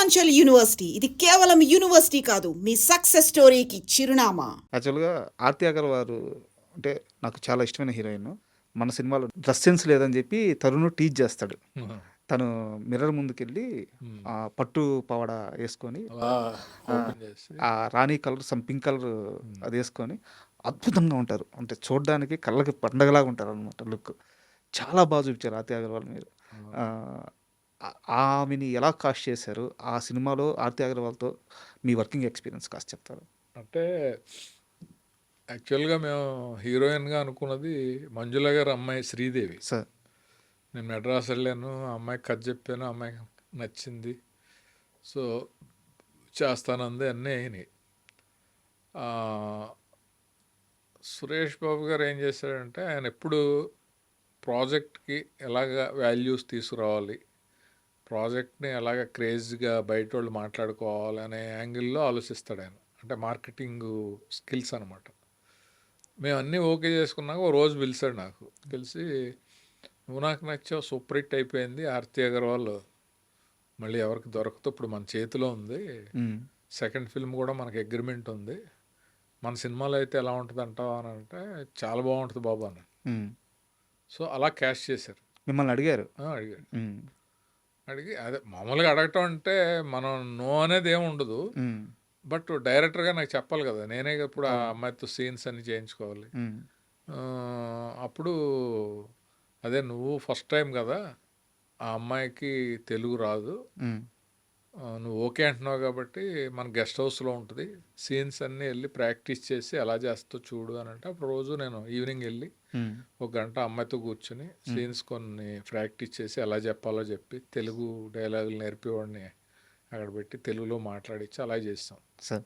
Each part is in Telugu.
పూర్వాంచల్ యూనివర్సిటీ ఇది కేవలం యూనివర్సిటీ కాదు, మీ సక్సెస్ స్టోరీకి చిరునామా. యాక్చువల్గా ఆర్తి అగర్వాల్ వారు అంటే నాకు చాలా ఇష్టమైన హీరోయిన్. మన సినిమాలో డ్రెస్ సెన్స్ లేదని చెప్పి తరుణ్ టీచ్ చేస్తాడు. తను మిర్రర్ ముందుకెళ్ళి పట్టు పవడ వేసుకొని ఆ రాణి కలర్ పింక్ కలర్ అది వేసుకొని అద్భుతంగా ఉంటారు. అంటే చూడడానికి కళ్ళకి పండగలాగా ఉంటారు అనమాట. లుక్ చాలా బాగా చూపించారు ఆర్తి అగర్వాల్ మీరు. ఆమెని ఎలా కాస్ట్ చేశారు? ఆ సినిమాలో ఆర్తి అగర్వాల్తో మీ వర్కింగ్ ఎక్స్పీరియన్స్ కాస్ట్ చెప్తారు? అంటే యాక్చువల్గా మేము హీరోయిన్గా అనుకున్నది మంజుల గారు అమ్మాయి శ్రీదేవి సార్. నేను మెడ్రాస్ వెళ్ళాను, ఆ అమ్మాయికి కథ చెప్పాను, ఆ అమ్మాయికి నచ్చింది, సో చేస్తానంది, అన్నీ అయినాయి. సురేష్ బాబు గారు ఏం చేశాడంటే ఆయన ఎప్పుడు ప్రాజెక్ట్కి ఎలాగ వాల్యూస్ తీసుకురావాలి, ప్రాజెక్ట్ని ఎలాగ క్రేజ్గా బయట వాళ్ళు మాట్లాడుకోవాలి అనే యాంగిల్లో ఆలోచిస్తాడు ఆయన. అంటే మార్కెటింగ్ స్కిల్స్ అనమాట. మేము అన్నీ ఓకే చేసుకున్నాక ఓ రోజు పిలిచాడు, నాకు పిలిచి నువ్వు నాకు నచ్చావు, సూపర్ హిట్ అయిపోయింది, ఆర్తి అగర్వాల్ మళ్ళీ ఎవరికి దొరకతో ఇప్పుడు మన చేతిలో ఉంది, సెకండ్ ఫిల్మ్ కూడా మనకి అగ్రిమెంట్ ఉంది, మన సినిమాలో అయితే ఎలా ఉంటుంది అంటావా అని అంటే చాలా బాగుంటుంది బాబు అని. సో అలా క్యాష్ చేశారు. మిమ్మల్ని అడిగారు? అడిగి అదే మామూలుగా అడగటం అంటే మనం నో అనేది ఏమి ఉండదు, బట్ డైరెక్టర్గా నాకు చెప్పాలి కదా, నేనే ఇప్పుడు ఆ అమ్మాయితో సీన్స్ అన్ని చేయించుకోవాలి. అప్పుడు అదే నువ్వు ఫస్ట్ టైం కదా, ఆ అమ్మాయికి తెలుగు రాదు, నువ్వు ఓకే అంటున్నావు కాబట్టి మన గెస్ట్ హౌస్లో ఉంటుంది, సీన్స్ అన్నీ వెళ్ళి ప్రాక్టీస్ చేసి ఎలా చేస్తావు చూడు అని అంటే అప్పుడు రోజు నేను ఈవినింగ్ వెళ్ళి ఒక గంట అమ్మాయితో కూర్చొని సీన్స్ కొన్ని ప్రాక్టీస్ చేసి ఎలా చెప్పాలో చెప్పి తెలుగు డైలాగులు నేర్పేవాడిని అక్కడ పెట్టి తెలుగులో మాట్లాడించి అలా చేస్తాం. సార్,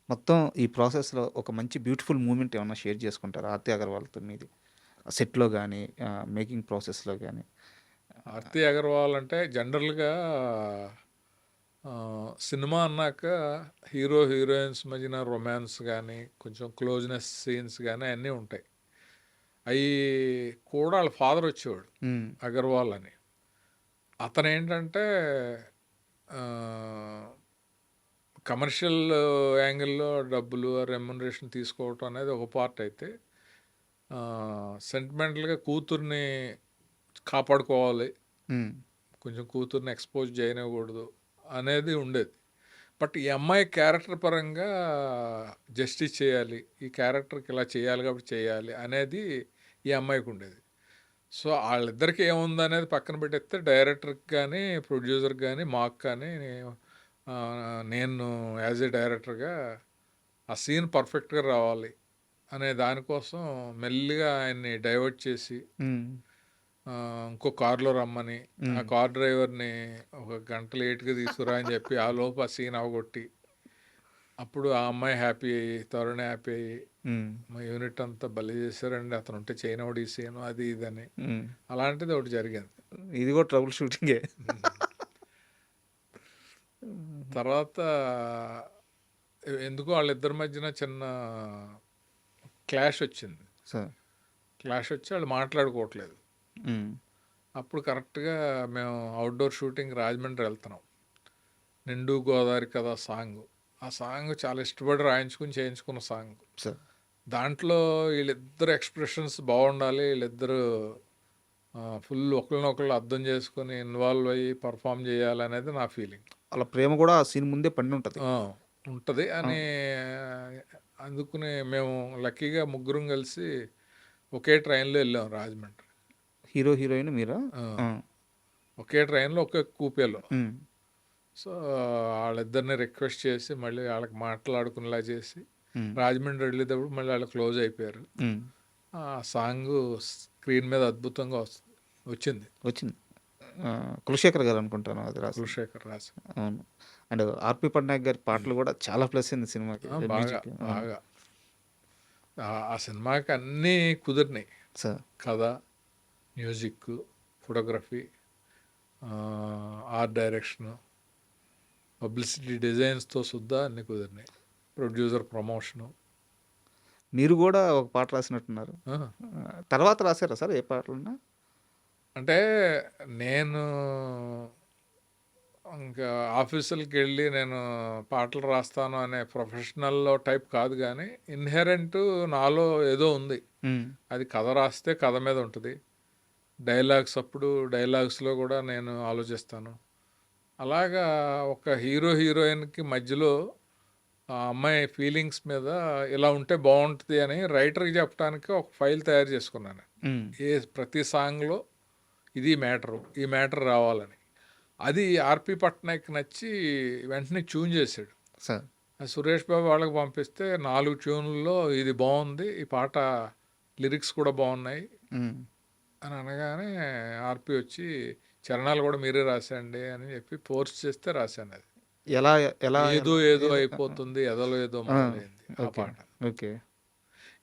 మొత్తం ఈ ప్రాసెస్లో ఒక మంచి బ్యూటిఫుల్ మూమెంట్ ఏమన్నా షేర్ చేసుకుంటారా ఆర్తి అగర్వాల్తో మీది? సెట్లో కానీ మేకింగ్ ప్రాసెస్లో కానీ. ఆర్తి అగర్వాల్ అంటే జనరల్గా సినిమా అన్నాక హీరో హీరోయిన్స్ మధ్యన రొమాన్స్ కానీ కొంచెం క్లోజ్నెస్ సీన్స్ కానీ అన్నీ ఉంటాయి. అవి కూడా వాళ్ళ ఫాదర్ వచ్చేవాడు అగర్వాల్ అని. అతను ఏంటంటే కమర్షియల్ యాంగిల్లో డబ్బులు రెమ్యునరేషన్ తీసుకోవటం అనేది ఒక పార్ట్ అయితే, సెంటిమెంటల్గా కూతుర్ని కాపాడుకోవాలి, కొంచెం కూతుర్ని ఎక్స్పోజ్ చేయనివ్వకూడదు అనేది ఉండేది. బట్ ఈ అమ్మాయి క్యారెక్టర్ పరంగా జస్టిస్ చేయాలి, ఈ క్యారెక్టర్కి ఇలా చేయాలి కాబట్టి చేయాలి అనేది ఈ అమ్మాయికి ఉండేది. సో వాళ్ళిద్దరికి ఏముంది అనేది పక్కన పెట్టేస్తే డైరెక్టర్కి కానీ ప్రొడ్యూసర్కి కానీ మాకు కానీ నేను యాజ్ ఏ డైరెక్టర్గా ఆ సీన్ పర్ఫెక్ట్గా రావాలి అనే దానికోసం మెల్లిగా ఆయన్ని డైవర్ట్ చేసి ఇంకో కారులో రమ్మని, ఆ కార్ డ్రైవర్ని ఒక గంట లేట్గా తీసుకురా అని చెప్పి ఆ లోపు ఆ సీన్ అవగొట్టి అప్పుడు ఆ అమ్మాయి హ్యాపీ అయ్యి తరుణ్ హ్యాపీ అయ్యి మా యూనిట్ అంతా బలి చేశారండి, అతను ఉంటే చేయనోడు ఈ సీను అది ఇదని, అలాంటిది ఒకటి జరిగింది. ఇది కూడా ట్రబుల్ షూటింగే. తర్వాత ఎందుకో వాళ్ళిద్దరి మధ్యన చిన్న క్లాష్ వచ్చింది. క్లాష్ వచ్చి వాళ్ళు మాట్లాడుకోవట్లేదు. అప్పుడు కరెక్ట్గా మేము అవుట్డోర్ షూటింగ్ రాజమండ్రి వెళ్తున్నాం. నిండు గోదావరి కదా సాంగ్, ఆ సాంగ్ చాలా ఇష్టపడి రాయించుకుని చేయించుకున్న సాంగ్. దాంట్లో వీళ్ళిద్దరు ఎక్స్ప్రెషన్స్ బాగుండాలి, వీళ్ళిద్దరు ఫుల్ ఒకరినొకళ్ళు అర్థం చేసుకొని ఇన్వాల్వ్ అయ్యి పర్ఫామ్ చేయాలనేది నా ఫీలింగ్. అలా ప్రేమ కూడా ఆ సీన్ ముందే పండి ఉంటుంది అని అందుకుని మేము లక్కీగా ముగ్గురం కలిసి ఒకే ట్రైన్లో వెళ్ళాం రాజమండ్రి. హీరో హీరోయిన్ మీరా? ఒకే ట్రైన్లో ఒకే కూపేలో. సో వాళ్ళిద్దరిని రిక్వెస్ట్ చేసి మళ్ళీ వాళ్ళకి మాట్లాడుకునేలా చేసి రాజమండ్రి వెళ్ళేటప్పుడు మళ్ళీ వాళ్ళు క్లోజ్ అయిపోయారు. ఆ సాంగ్ స్క్రీన్ మీద అద్భుతంగా వచ్చింది. కులశేఖర్ గారు అనుకుంటాను అది రాసి. కులశేఖర్ రాసి. అవును. అండ్ ఆర్పి పట్నాయక్ గారి పాటలు కూడా చాలా ప్లస్ అయింది సినిమాకి. బాగా ఆ సినిమాకి అన్నీ కుదిరినాయి. కథ, music, photography, art direction, publicity డిజైన్స్తో సుద్దా అన్నీ కుదిరినాయి. Producer promotion. మీరు కూడా ఒక పాట రాసినట్టున్నారు. తర్వాత రాశారా సార్ ఏ పాటలున్నా? అంటే నేను ఇంకా ఆఫీసులకి వెళ్ళి నేను పాటలు రాస్తాను అనే ప్రొఫెషనల్లో టైప్ కాదు, కానీ ఇన్హెరెంట్ నాలో ఏదో ఉంది. అది కథ రాస్తే కథ మీద ఉంటుంది, డైలాగ్స్ అప్పుడు డైలాగ్స్లో కూడా నేను ఆలోచిస్తాను. అలాగా ఒక హీరో హీరోయిన్కి మధ్యలో ఆ అమ్మాయి ఫీలింగ్స్ మీద ఇలా ఉంటే బాగుంటుంది అని రైటర్కి చెప్పడానికి ఒక ఫైల్ తయారు చేసుకున్నాను. ప్రతి సాంగ్లో ఇది మ్యాటరు, ఈ మ్యాటర్ రావాలని. అది ఆర్పి పట్నాయక్ నచ్చి వెంటనే ట్యూన్ చేశాడు. సార్ అది సురేష్ బాబు వాళ్ళకి పంపిస్తే 4 ట్యూన్లలో ఇది బాగుంది, ఈ పాట లిరిక్స్ కూడా బాగున్నాయి అని అనగానే ఆర్పి వచ్చి చరణాలు కూడా మీరే రాసండి అని చెప్పి ఫోర్స్ చేస్తే రాశాను. అది ఎలా ఎలా ఏదో ఏదో అయిపోతుంది, ఎదలో ఏదో మొదలైంది ఆ పాట. ఓకే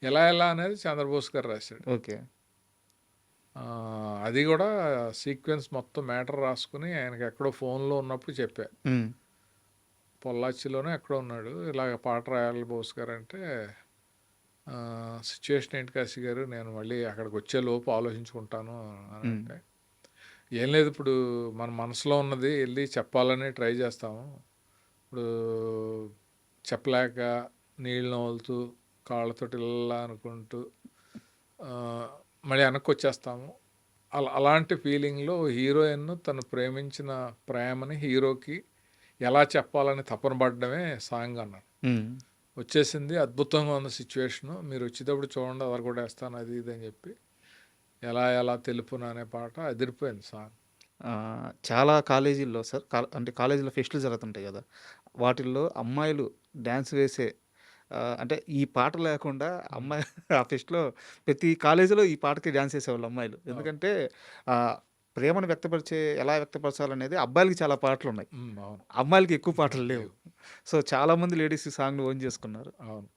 ఎలా అనేది చంద్రబోస్ గారు రాశాడు. ఓకే అది కూడా సీక్వెన్స్ మొత్తం మ్యాటర్ రాసుకుని ఆయనకి ఎక్కడో ఫోన్లో ఉన్నప్పుడు చెప్పా. పొల్లాచిలోనే ఎక్కడో ఉన్నాడు, ఇలాగ పాట రాయాలి బోస్ గారు అంటే, సిచ్యువేషన్ ఏంటి కాశీ గారు, నేను మళ్ళీ అక్కడికి వచ్చే లోపు ఆలోచించుకుంటాను అని అంటే, ఏం లేదు, ఇప్పుడు మన మనసులో ఉన్నది వెళ్ళి చెప్పాలని ట్రై చేస్తాము, ఇప్పుడు చెప్పలేక నీళ్ళు నవ్వులుతూ కాళ్ళతోటి ఇలా అనుకుంటూ మళ్ళీ వెనక్కి వచ్చేస్తాము. అలాంటి ఫీలింగ్లో హీరోయిన్ తను ప్రేమించిన ప్రేమని హీరోకి ఎలా చెప్పాలని తపన పడడమే సాంగ్ అన్నాను. వచ్చేసింది, అద్భుతంగా ఉన్న సిచ్యువేషను, మీరు వచ్చేటప్పుడు చూడండి, అదర్ కూడా వేస్తాను అది ఇది అని చెప్పి ఎలా తెలుపున అనే పాట అదిరిపోయింది సాంగ్. చాలా కాలేజీల్లో సార్ అంటే కాలేజీలో ఫెస్టులు జరుగుతుంటాయి కదా, వాటిల్లో అమ్మాయిలు డ్యాన్స్ వేసే అంటే ఈ పాట లేకుండా అమ్మాయి ఆ ఫెస్ట్లో ప్రతి కాలేజీలో ఈ పాటకి డ్యాన్స్ వేసేవాళ్ళు అమ్మాయిలు. ఎందుకంటే ప్రేమను ఎలా వ్యక్తపరచాలనేది అబ్బాయిలకి చాలా పాటలు ఉన్నాయి, అవును, అమ్మాయిలకి ఎక్కువ పాటలు లేవు. సో చాలామంది లేడీస్ ఈ సాంగ్ని ఓన్ చేసుకున్నారు. అవును.